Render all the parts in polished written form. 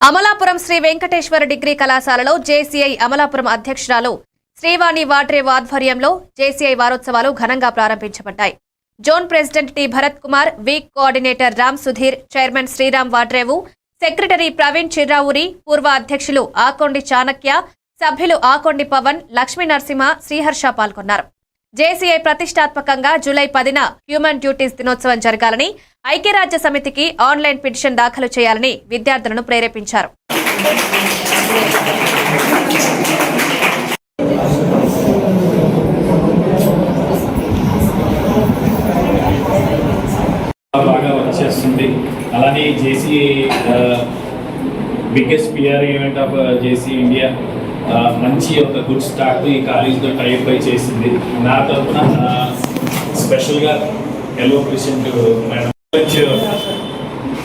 Amalapuram Shri Venkateswara degree కళాశాలలో JCI Amalapuram అధ్యక్షురాలు శ్రీవాణి వాడ్రేవు ఆధ్వర్యంలో జేసీఐ వారోత్సవాలు ఘనంగా ప్రారంభించబడ్డాయి. Zone president T Bharat Kumar, week coordinator Ram Sudheer, chairman Sriram Vadrevu, secretary Praveen Chirravuri, పూర్వ అధ్యక్షులు ఆకొండి చాణక్య, సభ్యులు ఆకొండి పవన్, లక్ష్మీ నరసింహ, శ్రీహర్ష పాల్గొన్నారు. జేసీఐ ప్రతిష్టాత్మకంగా జూలై 10న హ్యూమన్ డ్యూటీస్ దినోత్సవం జరగాలని, ఐక్యరాజ్య సమితికి ఆన్లైన్ పిటిషన్ దాఖలు చేయాలని విద్యార్థులను ప్రేరేపించారు. బాగా వచ్చేస్తుంది. అలానే JCI biggest PR event of JC India మంచి ఒక గుడ్ స్టార్ట్ ఈ కాలేజ్తో టైప్ అయి చేసింది. నా తరఫున స్పెషల్గా ఎల్లో ప్రెసిడెంట్ మేడం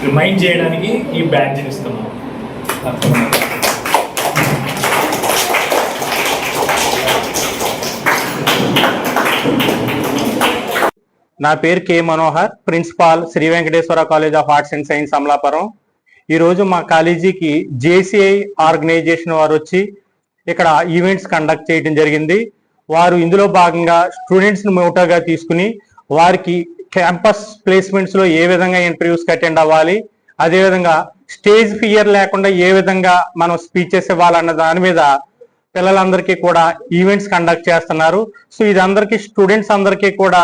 రిమైండ్ చేయడానికి ఈ బ్యాడ్జ్ ఇస్తున్నాం. నా పేరు K Manohar, principal Shri Venkateswara college of arts and science Amalapuram. ఈరోజు మా కాలేజీకి జేసీఐ ఆర్గనైజేషన్ వారు వచ్చి ఇక్కడ ఈవెంట్స్ కండక్ట్ చేయడం జరిగింది. వారు ఇందులో భాగంగా స్టూడెంట్స్ని మోటోగా తీసుకుని వారికి క్యాంపస్ ప్లేస్మెంట్స్లో ఏ విధంగా ఇంటర్వ్యూస్కి అటెండ్ అవ్వాలి, అదేవిధంగా స్టేజ్ ఫియర్ లేకుండా ఏ విధంగా మనం స్పీచెస్ ఇవ్వాలన్న దాని మీద పిల్లలందరికీ కూడా ఈవెంట్స్ కండక్ట్ చేస్తున్నారు. సో ఇది అందరికీ స్టూడెంట్స్ అందరికీ కూడా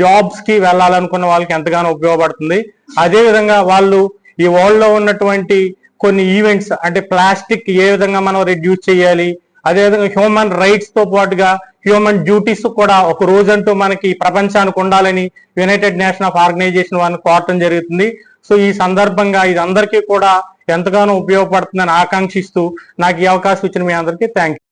జాబ్స్కి వెళ్ళాలనుకున్న వాళ్ళకి ఎంతగానో ఉపయోగపడుతుంది. అదేవిధంగా వాళ్ళు ఈ వరల్డ్లో ఉన్నటువంటి కొన్ని ఈవెంట్స్ అంటే ప్లాస్టిక్ ఏ విధంగా మనం రిడ్యూస్ చేయాలి, అదేవిధంగా హ్యూమన్ రైట్స్తో పాటుగా హ్యూమన్ డ్యూటీస్ కూడా ఒక రోజంటూ మనకి ప్రపంచానికి ఉండాలని యునైటెడ్ నేషన్ ఆఫ్ ఆర్గనైజేషన్ వారిని కోరటం జరుగుతుంది. సో ఈ సందర్భంగా ఇది అందరికీ కూడా ఎంతగానో ఉపయోగపడుతుందని ఆకాంక్షిస్తూ నాకు ఈ అవకాశం ఇచ్చిన మీ అందరికీ థ్యాంక్ యూ.